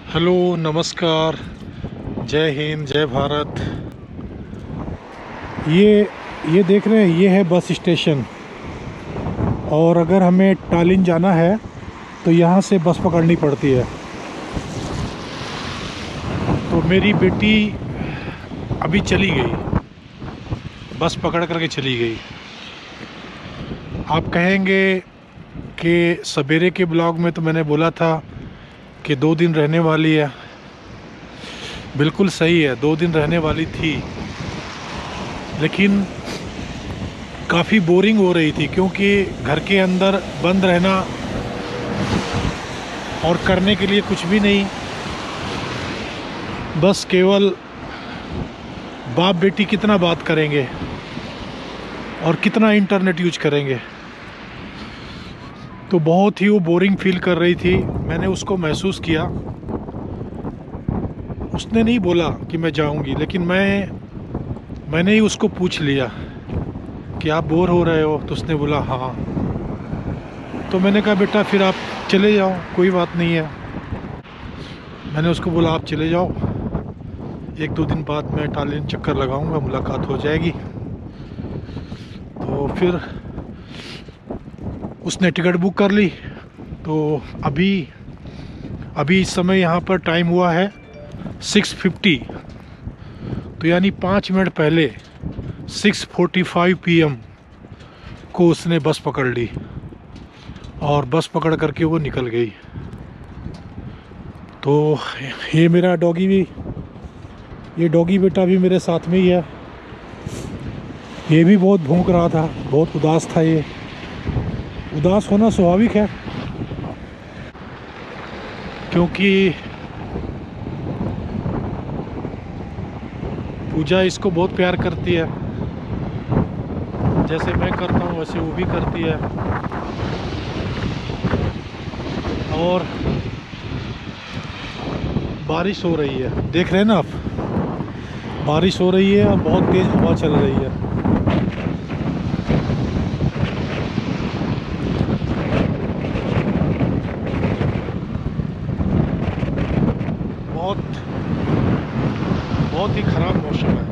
Hello, नमस्कार, जय हिंद, जय भारत। ये ये देख रहे हैं, ये है बस स्टेशन। और अगर हमें टालिन जाना है तो यहाँ से बस पकड़नी पड़ती है। तो मेरी बेटी अभी चली गई, बस पकड़ करके चली गई। आप कहेंगे कि सवेरे के ब्लॉग में तो मैंने बोला था कि 2 दिन रहने वाली है। बिल्कुल सही है, 2 दिन रहने वाली थी, लेकिन काफ़ी बोरिंग हो रही थी क्योंकि घर के अंदर बंद रहना और करने के लिए कुछ भी नहीं, बस केवल बाप बेटी कितना बात करेंगे और कितना इंटरनेट यूज करेंगे। तो बहुत ही वो बोरिंग फील कर रही थी। मैंने उसको महसूस किया। उसने नहीं बोला कि मैं जाऊंगी, लेकिन मैंने ही उसको पूछ लिया कि आप बोर हो रहे हो, तो उसने बोला हाँ। तो मैंने कहा बेटा फिर आप चले जाओ, कोई बात नहीं है। मैंने उसको बोला आप चले जाओ, 1-2 दिन बाद मैं टालिन चक्कर लगाऊंगा, मुलाकात हो जाएगी। तो फिर उसने टिकट बुक कर ली। तो अभी इस समय यहाँ पर टाइम हुआ है 6:50। तो यानी 5 मिनट पहले 6:45 PM को उसने बस पकड़ ली और बस पकड़ करके वो निकल गई। तो ये मेरा ये डॉगी बेटा भी मेरे साथ में ही है। ये भी बहुत भौंक रहा था, बहुत उदास था। ये उदास होना स्वाभाविक है क्योंकि पूजा इसको बहुत प्यार करती है। जैसे मैं करता हूँ वैसे वो भी करती है। और बारिश हो रही है, देख रहे हैं ना आप, बारिश हो रही है और बहुत तेज़ हवा चल रही है। बहुत बहुत ही ख़राब मौसम है।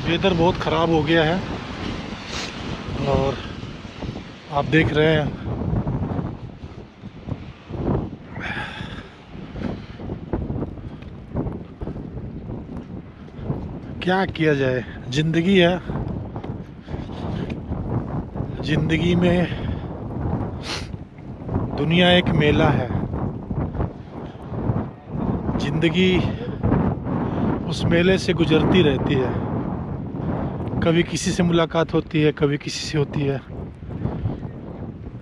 वेदर बहुत ख़राब हो गया है और आप देख रहे हैं क्या किया जाए। ज़िंदगी है, ज़िंदगी में दुनिया एक मेला है। ज़िंदगी उस मेले से गुजरती रहती है। कभी किसी से मुलाकात होती है, कभी किसी से होती है,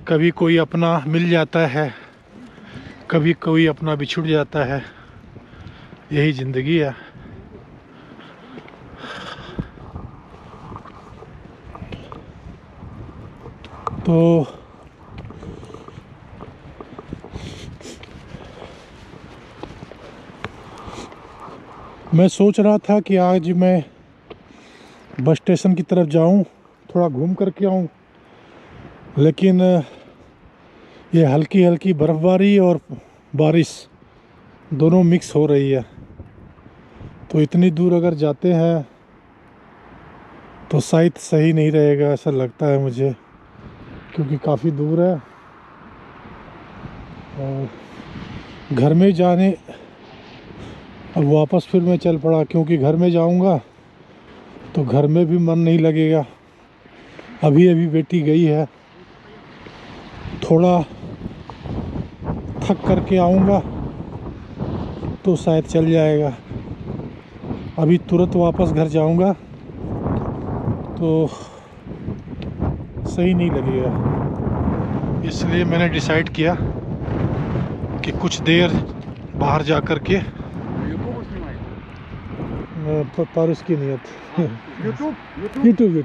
कभी कोई अपना मिल जाता है, कभी कोई अपना बिछुड़ जाता है। यही ज़िंदगी है। तो मैं सोच रहा था कि आज मैं बस स्टेशन की तरफ जाऊं, थोड़ा घूम करके आऊं, लेकिन ये हल्की हल्की बर्फ़बारी और बारिश दोनों मिक्स हो रही है। तो इतनी दूर अगर जाते हैं तो शायद सही नहीं रहेगा, ऐसा लगता है मुझे, क्योंकि काफ़ी दूर है। और घर में जाने अब वापस फिर मैं चल पड़ा, क्योंकि घर में जाऊंगा तो घर में भी मन नहीं लगेगा। अभी अभी बेटी गई है, थोड़ा थक करके आऊंगा तो शायद चल जाएगा। अभी तुरंत वापस घर जाऊंगा तो सही नहीं लगेगा। इसलिए मैंने डिसाइड किया कि कुछ देर बाहर जा कर के पर उसकी नियत यूट्यूब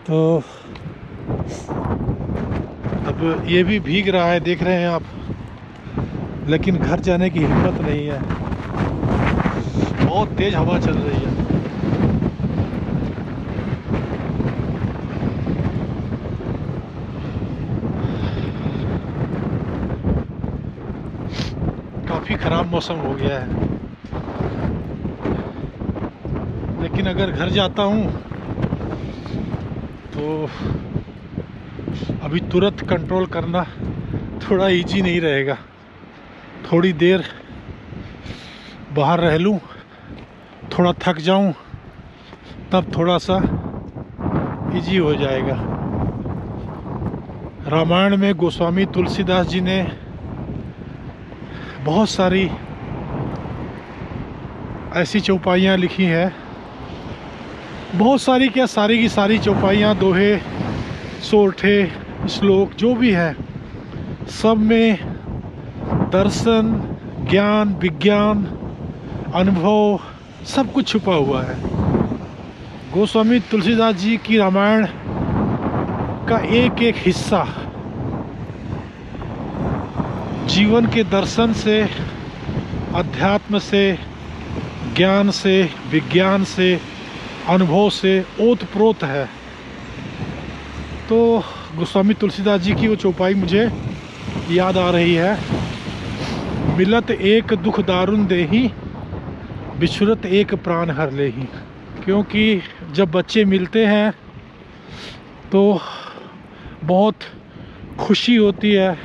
तो अब ये भी भीग रहा है, देख रहे हैं आप, लेकिन घर जाने की हिम्मत नहीं है, बहुत तेज हवा चल रही है। काफ़ी ख़राब मौसम हो गया है, लेकिन अगर घर जाता हूँ तो अभी तुरंत कंट्रोल करना थोड़ा इजी नहीं रहेगा। थोड़ी देर बाहर रह लूँ, थोड़ा थक जाऊँ, तब थोड़ा सा इजी हो जाएगा। रामायण में गोस्वामी तुलसीदास जी ने बहुत सारी ऐसी चौपाइयाँ लिखी हैं, बहुत सारी क्या, सारी की सारी चौपाइयाँ, दोहे, सोरठे, श्लोक जो भी है, सब में दर्शन, ज्ञान, विज्ञान, अनुभव सब कुछ छुपा हुआ है। गोस्वामी तुलसीदास जी की रामायण का एक एक हिस्सा जीवन के दर्शन से, अध्यात्म से, ज्ञान से, विज्ञान से, अनुभव से ओतप्रोत है। तो गोस्वामी तुलसीदास जी की वो चौपाई मुझे याद आ रही है, मिलत एक दुख दारुण देही, बिछुरत एक प्राण हर लेही। क्योंकि जब बच्चे मिलते हैं तो बहुत खुशी होती है,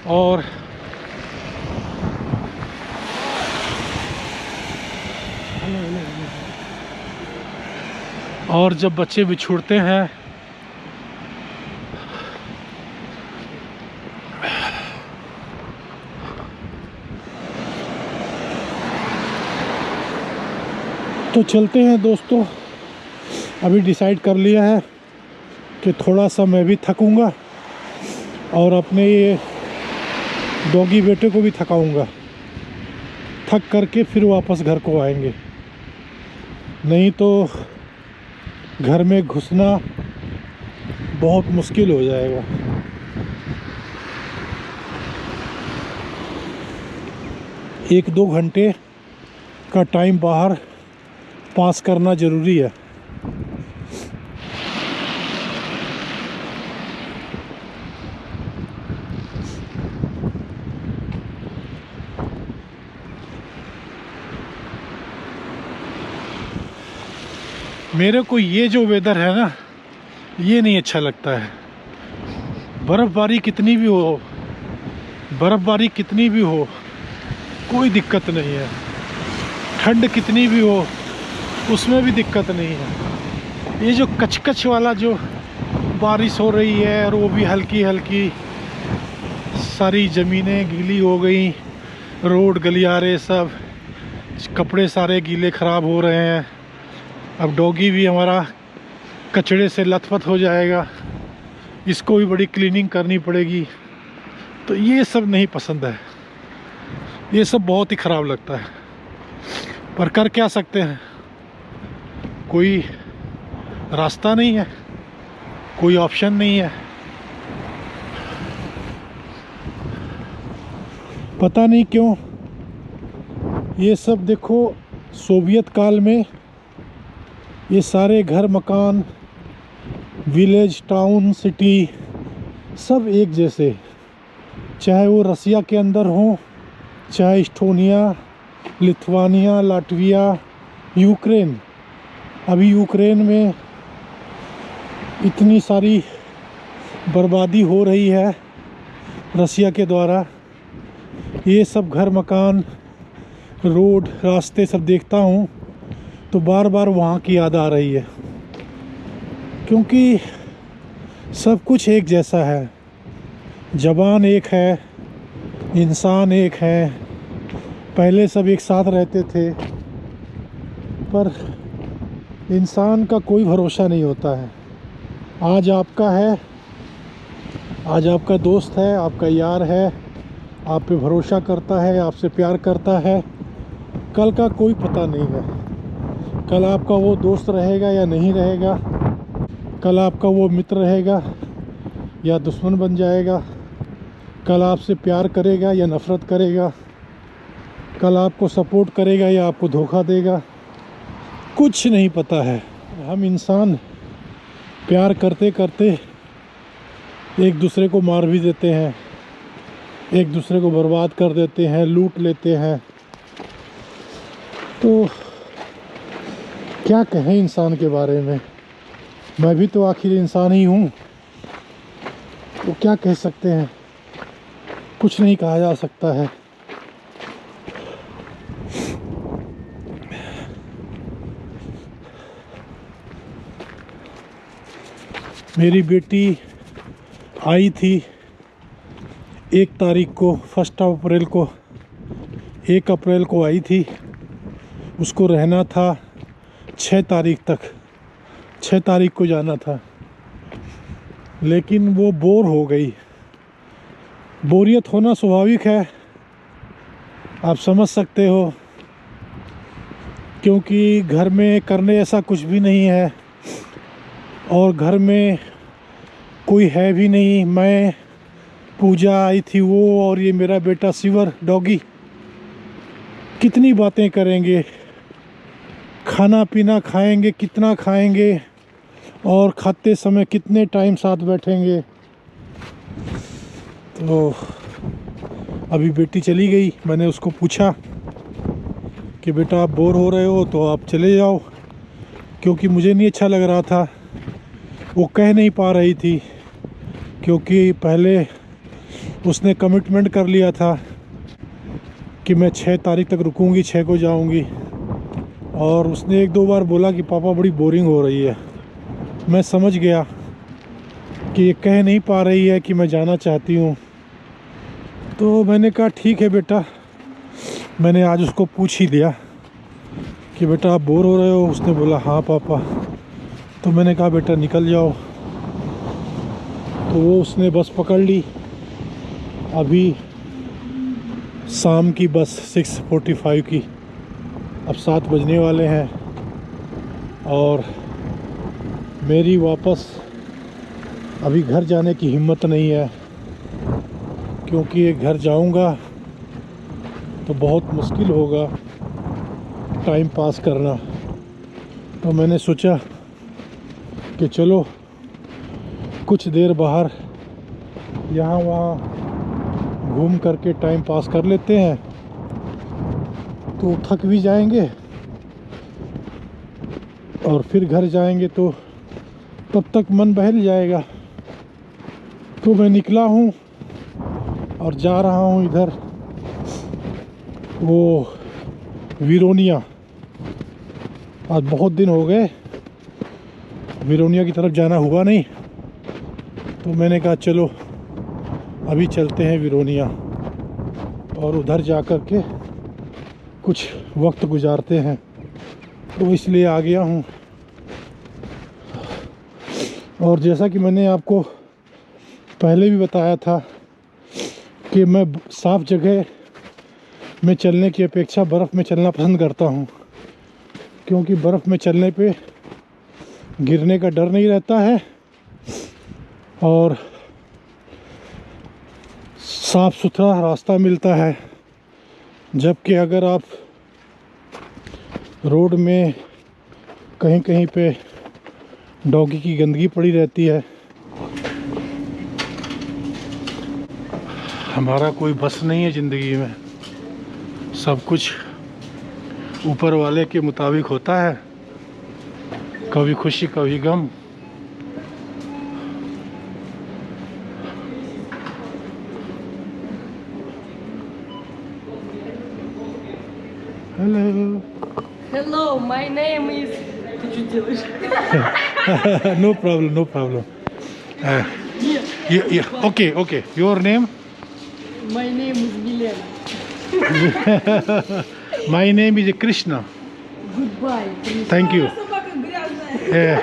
और जब बच्चे बिछुड़ते हैं तो चलते हैं दोस्तों। अभी डिसाइड कर लिया है कि थोड़ा सा मैं भी थकूंगा और अपने ये डॉगी बेटे को भी थकाऊंगा। थक करके फिर वापस घर को आएंगे, नहीं तो घर में घुसना बहुत मुश्किल हो जाएगा। एक दो घंटे का टाइम बाहर पास करना ज़रूरी है। मेरे को ये जो वेदर है ना, ये नहीं अच्छा लगता है। बर्फ़बारी कितनी भी हो, बर्फ़बारी कितनी भी हो, कोई दिक्कत नहीं है। ठंड कितनी भी हो, उसमें भी दिक्कत नहीं है। ये जो कचकच वाला जो बारिश हो रही है, और वो भी हल्की हल्की, सारी ज़मीनें गीली हो गई, रोड गलियारे सब, कपड़े सारे गीले ख़राब हो रहे हैं। अब डॉगी भी हमारा कचड़े से लथपथ हो जाएगा, इसको भी बड़ी क्लीनिंग करनी पड़ेगी। तो ये सब नहीं पसंद है, ये सब बहुत ही ख़राब लगता है। पर कर क्या सकते हैं, कोई रास्ता नहीं है, कोई ऑप्शन नहीं है। पता नहीं क्यों ये सब, देखो सोवियत काल में ये सारे घर मकान, विलेज, टाउन, सिटी सब एक जैसे, चाहे वो रसिया के अंदर हो, चाहे इस्टोनिया, लिथुआनिया, लाटविया, यूक्रेन। अभी यूक्रेन में इतनी सारी बर्बादी हो रही है रसिया के द्वारा। ये सब घर मकान, रोड, रास्ते सब देखता हूँ तो बार बार वहाँ की याद आ रही है, क्योंकि सब कुछ एक जैसा है। ज़बान एक है, इंसान एक है, पहले सब एक साथ रहते थे, पर इंसान का कोई भरोसा नहीं होता है। आज आपका है, आज आपका दोस्त है, आपका यार है, आप पे भरोसा करता है, आपसे प्यार करता है, कल का कोई पता नहीं है। कल आपका वो दोस्त रहेगा या नहीं रहेगा, कल आपका वो मित्र रहेगा या दुश्मन बन जाएगा, कल आपसे प्यार करेगा या नफ़रत करेगा, कल आपको सपोर्ट करेगा या आपको धोखा देगा, कुछ नहीं पता है। हम इंसान प्यार करते करते एक दूसरे को मार भी देते हैं, एक दूसरे को बर्बाद कर देते हैं, लूट लेते हैं। तो क्या कहें इंसान के बारे में, मैं भी तो आखिर इंसान ही हूँ, तो क्या कह सकते हैं, कुछ नहीं कहा जा सकता है। मेरी बेटी आई थी 1 तारीख को, 1 अप्रैल को, 1 अप्रैल को आई थी। उसको रहना था 6 तारीख तक, 6 तारीख को जाना था, लेकिन वो बोर हो गई। बोरियत होना स्वाभाविक है, आप समझ सकते हो, क्योंकि घर में करने ऐसा कुछ भी नहीं है और घर में कोई है भी नहीं। मैं, पूजा आई थी वो, और ये मेरा बेटा सिवर डॉगी। कितनी बातें करेंगे, खाना पीना खाएंगे, कितना खाएंगे, और खाते समय कितने टाइम साथ बैठेंगे। तो अभी बेटी चली गई। मैंने उसको पूछा कि बेटा आप बोर हो रहे हो तो आप चले जाओ, क्योंकि मुझे नहीं अच्छा लग रहा था। वो कह नहीं पा रही थी, क्योंकि पहले उसने कमिटमेंट कर लिया था कि मैं 6 तारीख तक रुकूंगी, 6 को जाऊंगी। और उसने 1-2 बार बोला कि पापा बड़ी बोरिंग हो रही है। मैं समझ गया कि ये कह नहीं पा रही है कि मैं जाना चाहती हूँ। तो मैंने कहा ठीक है बेटा, मैंने आज उसको पूछ ही लिया कि बेटा आप बोर हो रहे हो। उसने बोला हाँ पापा। तो मैंने कहा बेटा निकल जाओ। तो वो उसने बस पकड़ ली। अभी शाम की बस 6:45 की, अब 7 बजने वाले हैं और मेरी वापस अभी घर जाने की हिम्मत नहीं है, क्योंकि एक घर जाऊंगा तो बहुत मुश्किल होगा टाइम पास करना। तो मैंने सोचा कि चलो कुछ देर बाहर यहाँ वहाँ घूम करके टाइम पास कर लेते हैं, तो थक भी जाएंगे और फिर घर जाएंगे तो तब तक मन बहल जाएगा। तो मैं निकला हूँ और जा रहा हूँ इधर, वो विरोनिया। आज बहुत दिन हो गए विरोनिया की तरफ जाना हुआ नहीं, तो मैंने कहा चलो अभी चलते हैं विरोनिया और उधर जा कर के कुछ वक्त गुजारते हैं। तो इसलिए आ गया हूँ। और जैसा कि मैंने आपको पहले भी बताया था कि मैं साफ़ जगह में चलने की अपेक्षा बर्फ़ में चलना पसंद करता हूँ, क्योंकि बर्फ़ में चलने पे गिरने का डर नहीं रहता है और साफ़ सुथरा रास्ता मिलता है। जबकि अगर आप रोड में कहीं कहीं पे डॉगी की गंदगी पड़ी रहती है। हमारा कोई बस नहीं है ज़िंदगी में, सब कुछ ऊपर वाले के मुताबिक होता है, कभी खुशी कभी गम। Hello Hello, my name is... Ты что делаешь? No problem, no problem. Okay okay, your name? My name is Milena. My name is Krishna. Goodbye. Thank you. Собака грязная.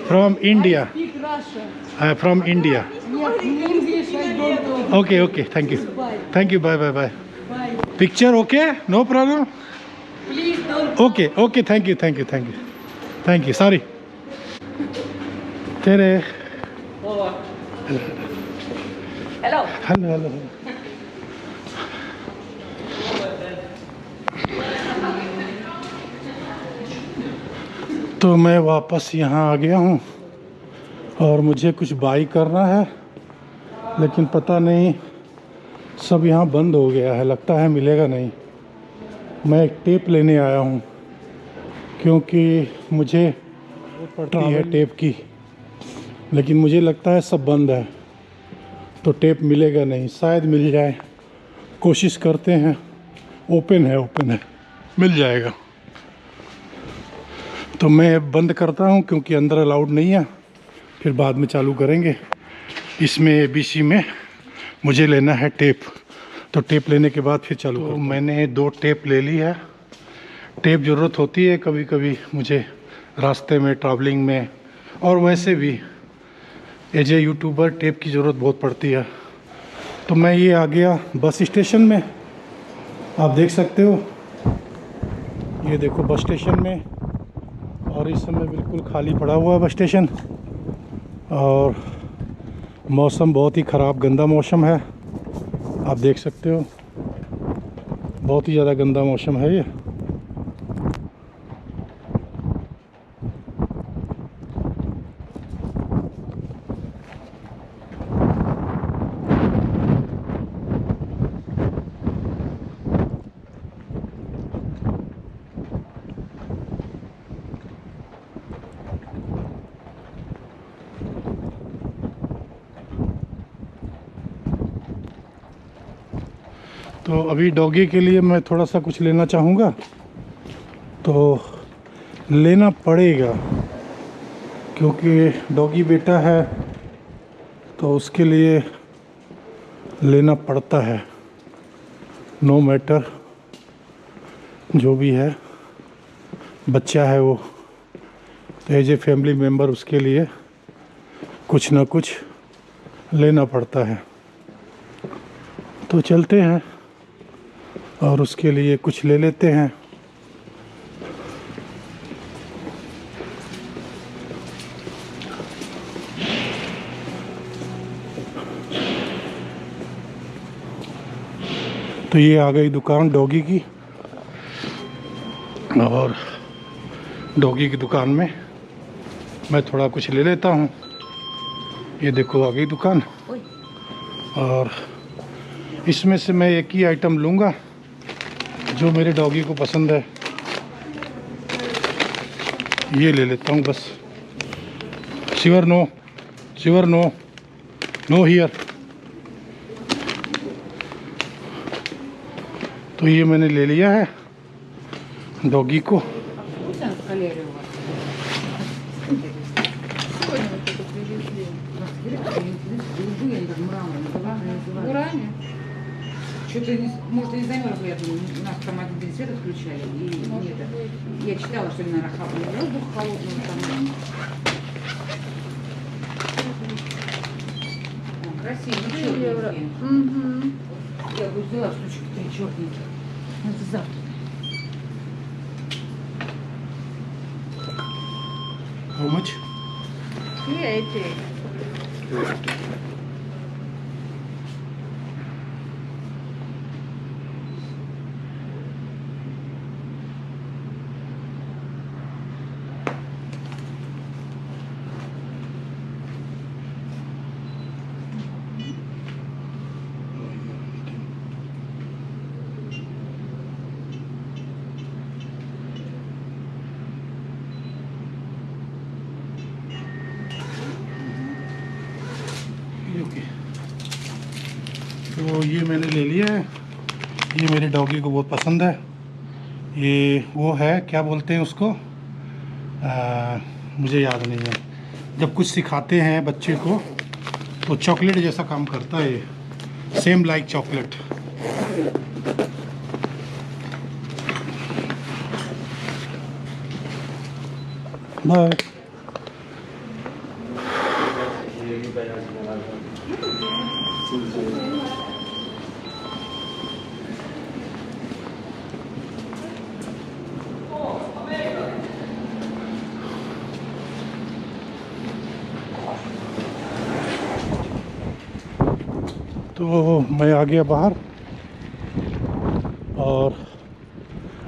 From India. Speak Russia. From India. Нет, English I don't know. Okay okay, thank you, Bye. Thank you, bye bye bye. Bye. Picture okay, no problem. Please don't okay okay, thank you thank you thank you thank you, sorry तेरे। Hello. Hello hello. तो मैं वापस यहाँ आ गया हूँ और मुझे कुछ बाई करना है, लेकिन पता नहीं सब यहाँ बंद हो गया है, लगता है मिलेगा नहीं। मैं एक टेप लेने आया हूँ क्योंकि मुझे जरूरत पड़ती है टेप की, लेकिन मुझे लगता है सब बंद है तो टेप मिलेगा नहीं, शायद मिल जाए, कोशिश करते हैं। ओपन है, मिल जाएगा। तो मैं बंद करता हूँ क्योंकि अंदर अलाउड नहीं है, फिर बाद में चालू करेंगे। इसमें ABC में मुझे लेना है टेप, तो टेप लेने के बाद फिर चालू करता हूँ। मैंने 2 टेप ले ली है। टेप ज़रूरत होती है कभी कभी मुझे, रास्ते में, ट्रैवलिंग में, और वैसे भी एज ए यूट्यूबर टेप की ज़रूरत बहुत पड़ती है। तो मैं ये आ गया बस स्टेशन में, आप देख सकते हो, ये देखो बस स्टेशन में, और इस समय बिल्कुल खाली पड़ा हुआ है बस स्टेशन, और मौसम बहुत ही ख़राब, गंदा मौसम है, आप देख सकते हो, बहुत ही ज़्यादा गंदा मौसम है ये। तो अभी डॉगी के लिए मैं थोड़ा सा कुछ लेना चाहूँगा, तो लेना पड़ेगा क्योंकि डॉगी बेटा है, तो उसके लिए लेना पड़ता है, नो मैटर जो भी है, बच्चा है वो, तो एज ए फैमिली मेम्बर उसके लिए कुछ ना कुछ लेना पड़ता है। तो चलते हैं और उसके लिए कुछ ले लेते हैं। तो ये आ गई दुकान डॉगी की, और डॉगी की दुकान में मैं थोड़ा कुछ ले लेता हूँ। ये देखो आ गई दुकान, और इसमें से मैं एक ही आइटम लूँगा जो मेरे डॉगी को पसंद है, ये ले लेता हूँ बस। Shiver no, shiver no, no here. तो ये मैंने ले लिया है डॉगी को। Что-то, может, не замерзла, я думаю, у нас там один свет отключали, и это, я читала, что, наверное, хапали воздух холодный там. О, красивые, черненькие. Я бы взяла штучки 3 черненькие. Это завтра. How much? Yeah, it is. Okay, तो ये मैंने ले लिया है। ये मेरे डॉगी को बहुत पसंद है। ये वो है, क्या बोलते हैं उसको, मुझे याद नहीं है। जब कुछ सिखाते हैं बच्चे को तो चॉकलेट जैसा काम करता है ये, सेम लाइक चॉकलेट। बाय। तो मैं आ गया बाहर और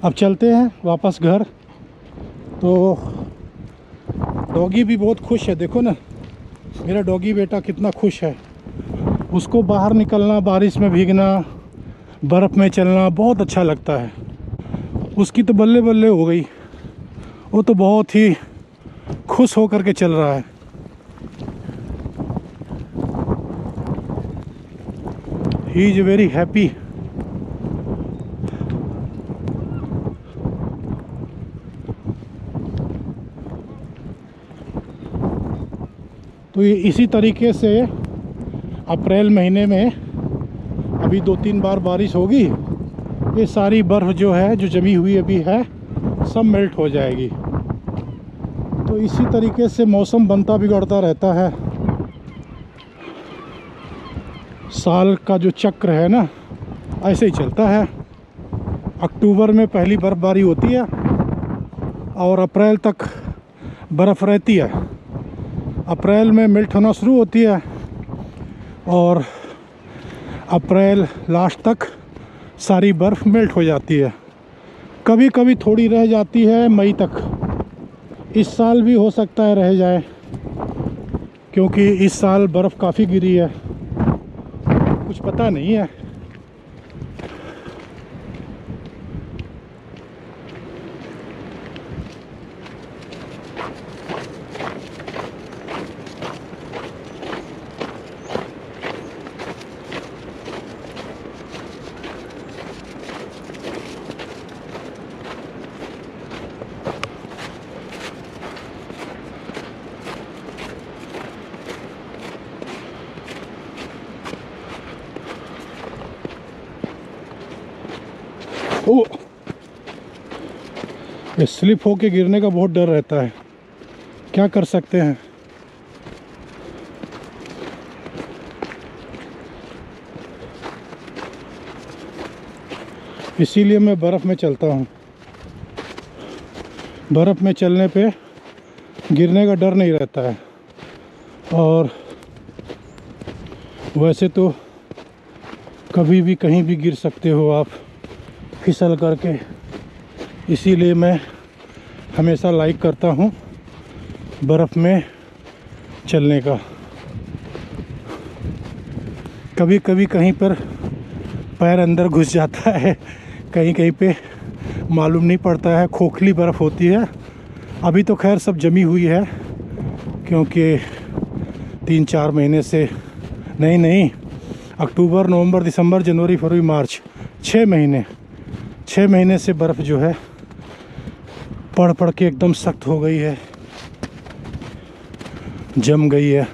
अब चलते हैं वापस घर। तो डॉगी भी बहुत खुश है, देखो ना मेरा डॉगी बेटा कितना खुश है। उसको बाहर निकलना, बारिश में भीगना, बर्फ़ में चलना बहुत अच्छा लगता है। उसकी तो बल्ले बल्ले हो गई, वो तो बहुत ही खुश हो कर के चल रहा है। He is very happy. तो ये इसी तरीके से अप्रैल महीने में अभी 2-3 बार बारिश होगी, ये सारी बर्फ़ जो है जो जमी हुई अभी है सब मेल्ट हो जाएगी। तो इसी तरीके से मौसम बनता बिगड़ता रहता है। साल का जो चक्र है ना ऐसे ही चलता है। अक्टूबर में पहली बर्फ़बारी होती है और अप्रैल तक बर्फ़ रहती है। अप्रैल में मेल्ट होना शुरू होती है और अप्रैल लास्ट तक सारी बर्फ़ मेल्ट हो जाती है। कभी कभी थोड़ी रह जाती है मई तक। इस साल भी हो सकता है रह जाए, क्योंकि इस साल बर्फ़ काफ़ी गिरी है, कुछ पता नहीं है। ओ, ये स्लिप होके गिरने का बहुत डर रहता है, क्या कर सकते हैं। इसीलिए मैं बर्फ़ में चलता हूँ। बर्फ़ में चलने पे गिरने का डर नहीं रहता है। और वैसे तो कभी भी कहीं भी गिर सकते हो आप फिसल करके, इसीलिए मैं हमेशा लाइक करता हूँ बर्फ़ में चलने का। कभी कभी कहीं पर पैर अंदर घुस जाता है, कहीं कहीं पे मालूम नहीं पड़ता है, खोखली बर्फ़ होती है। अभी तो खैर सब जमी हुई है, क्योंकि 3-4 महीने से नहीं अक्टूबर, नवंबर, दिसंबर, जनवरी, फरवरी, मार्च 6 महीने से बर्फ़ जो है पड़ पड़ के एकदम सख्त हो गई है, जम गई है।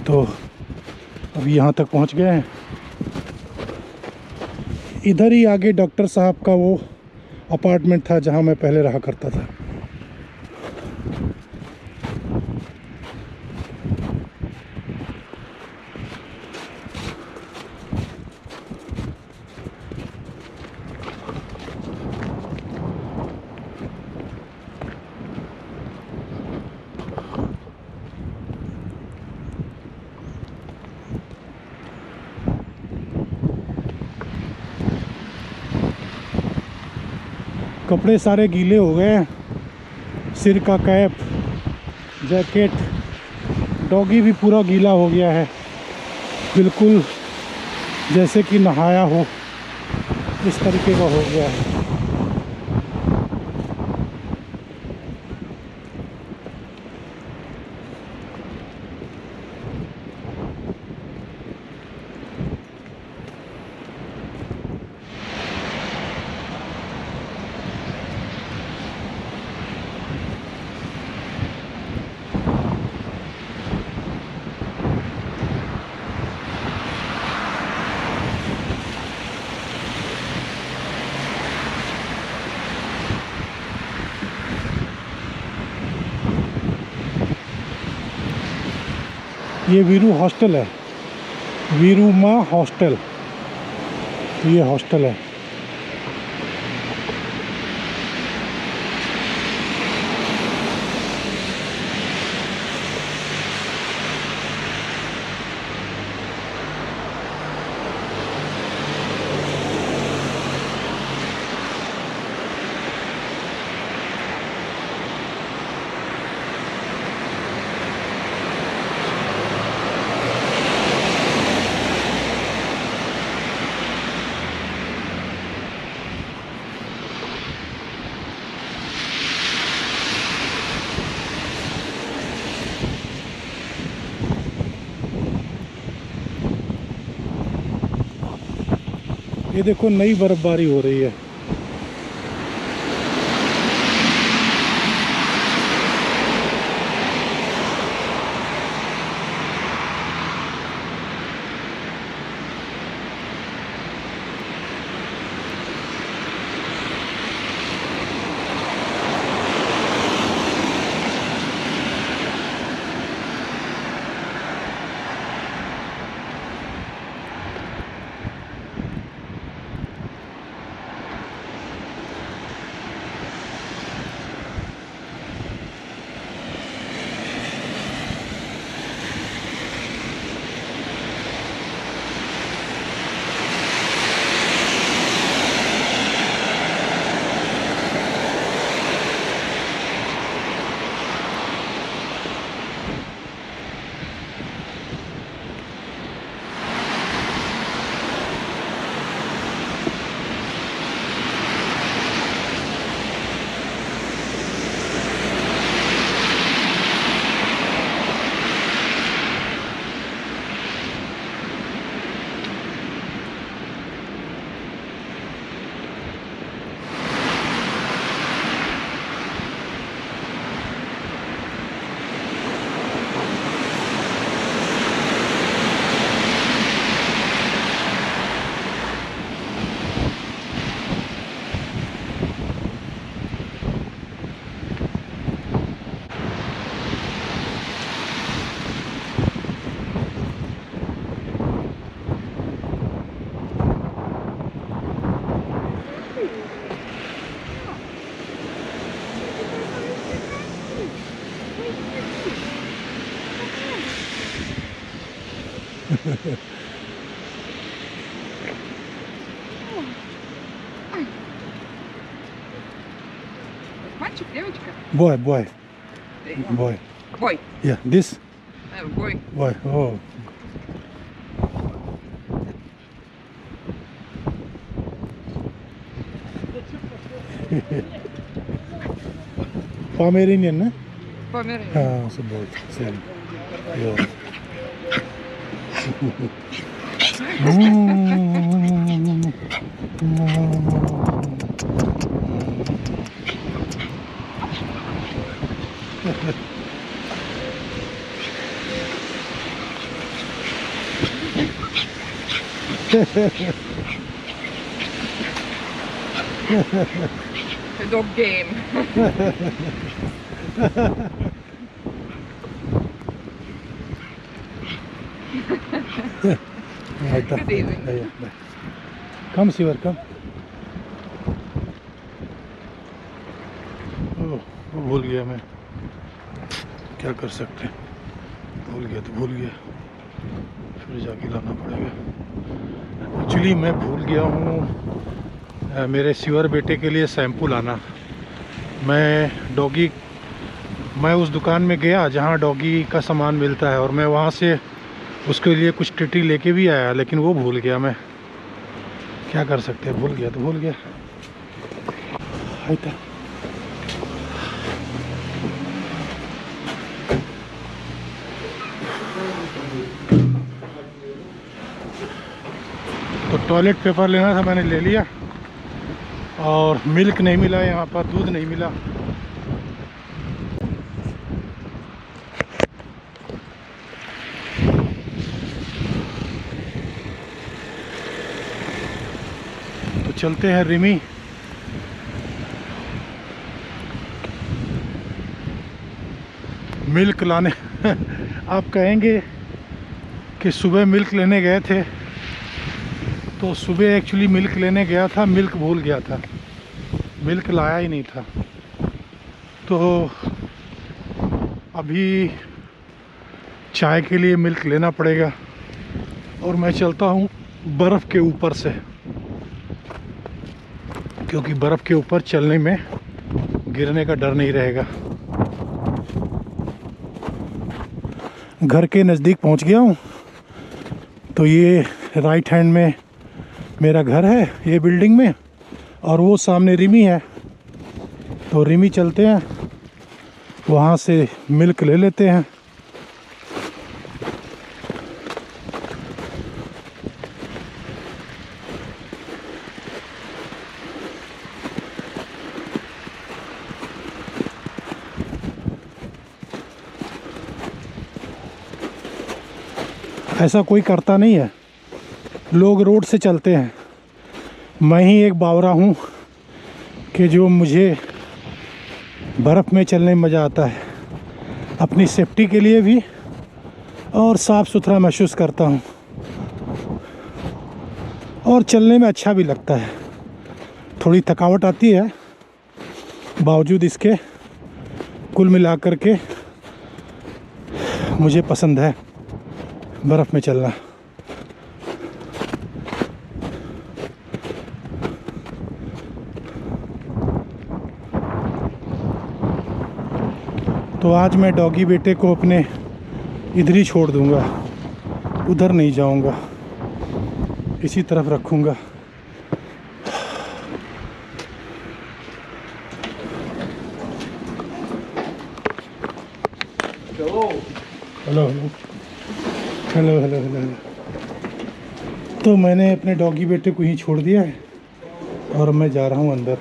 तो अभी यहाँ तक पहुँच गए हैं। इधर ही आगे डॉक्टर साहब का वो अपार्टमेंट था जहाँ मैं पहले रहा करता था। कपड़े सारे गीले हो गए हैं, सिर का कैप, जैकेट, डॉगी भी पूरा गीला हो गया है, बिल्कुल जैसे कि नहाया हो, इस तरीके का हो गया है। ये वीरू हॉस्टल है, वीरूमा हॉस्टल, ये हॉस्टल है। ये देखो नई बर्फबारी हो रही है। Мальчик, девочка? Boy, boy, boy. Бой. Yeah, this Бой. boy. Oh. Pomeranian, na? Померяй. Ah, so boy, same. Yeah. Dog game. Good evening. Yeah, bye. Come, Sivar, come. ओह, भूल गया मैं। क्या कर सकते हैं, भूल गया तो भूल गया, फिर जाके लाना पड़ेगा। एक्चुअली मैं भूल गया हूँ मेरे सिवर बेटे के लिए शैम्पू लाना। मैं उस दुकान में गया जहाँ डॉगी का सामान मिलता है, और मैं वहाँ से उसके लिए कुछ टिटी लेके भी आया, लेकिन वो भूल गया मैं। क्या कर सकते हैं, भूल गया तो भूल गया। आइता तो टॉयलेट पेपर लेना था, मैंने ले लिया। और मिल्क नहीं मिला यहाँ पर, दूध नहीं मिला। तो चलते हैं रिमी। मिल्क लाने आप कहेंगे कि सुबह मिल्क लेने गए थे, तो सुबह एक्चुअली मिल्क लेने गया था, मिल्क भूल गया था, मिल्क लाया ही नहीं था। तो अभी चाय के लिए मिल्क लेना पड़ेगा, और मैं चलता हूँ बर्फ़ के ऊपर से, क्योंकि बर्फ़ के ऊपर चलने में गिरने का डर नहीं रहेगा। घर के नज़दीक पहुँच गया हूँ। तो ये राइट हैंड में मेरा घर है, ये बिल्डिंग में, और वो सामने रिमी है। तो रिमी चलते हैं, वहाँ से मिल्क ले लेते हैं। ऐसा कोई करता नहीं है, लोग रोड से चलते हैं। मैं ही एक बावरा हूँ कि जो मुझे बर्फ़ में चलने में मज़ा आता है, अपनी सेफ्टी के लिए भी और साफ़ सुथरा महसूस करता हूँ और चलने में अच्छा भी लगता है। थोड़ी थकावट आती है, बावजूद इसके कुल मिलाकर के मुझे पसंद है बर्फ़ में चलना। तो आज मैं डॉगी बेटे को अपने इधर ही छोड़ दूंगा, उधर नहीं जाऊंगा, इसी तरफ रखूंगा। Hello hello hello hello hello hello. तो मैंने अपने डॉगी बेटे को ही छोड़ दिया है और मैं जा रहा हूँ अंदर।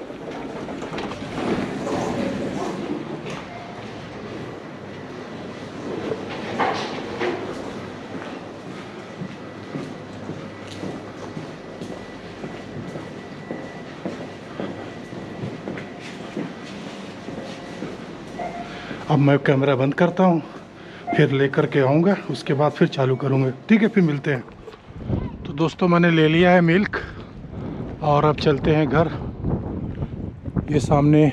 अब मैं कैमरा बंद करता हूँ, फिर लेकर के आऊँगा, उसके बाद फिर चालू करूँगा। ठीक है, फिर मिलते हैं। तो दोस्तों मैंने ले लिया है मिल्क और अब चलते हैं घर। ये सामने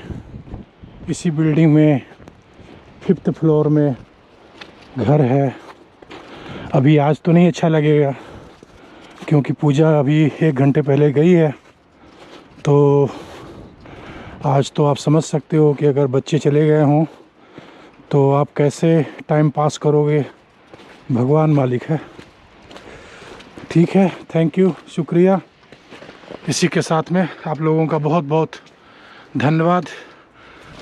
इसी बिल्डिंग में 5th फ्लोर में घर है। अभी आज तो नहीं अच्छा लगेगा क्योंकि पूजा अभी 1 घंटे पहले गई है। तो आज तो आप समझ सकते हो कि अगर बच्चे चले गए हों तो आप कैसे टाइम पास करोगे, भगवान मालिक है। ठीक है, थैंक यू, शुक्रिया। इसी के साथ में आप लोगों का बहुत बहुत धन्यवाद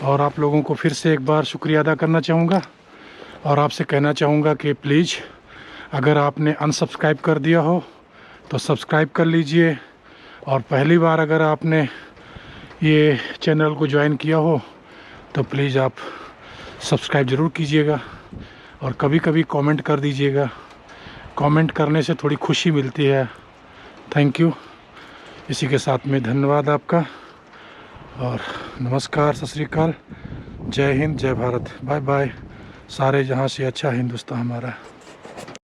और आप लोगों को फिर से एक बार शुक्रिया अदा करना चाहूँगा और आपसे कहना चाहूँगा कि प्लीज़ अगर आपने अनसब्सक्राइब कर दिया हो तो सब्सक्राइब कर लीजिए और पहली बार अगर आपने ये चैनल को ज्वाइन किया हो तो प्लीज़ आप सब्सक्राइब ज़रूर कीजिएगा और कभी कभी कमेंट कर दीजिएगा। कमेंट करने से थोड़ी खुशी मिलती है। Thank you. इसी के साथ में धन्यवाद आपका और नमस्कार, सत श्री अकाल, जय हिंद, जय भारत, बाय बाय। सारे जहाँ से अच्छा हिंदुस्तान हमारा।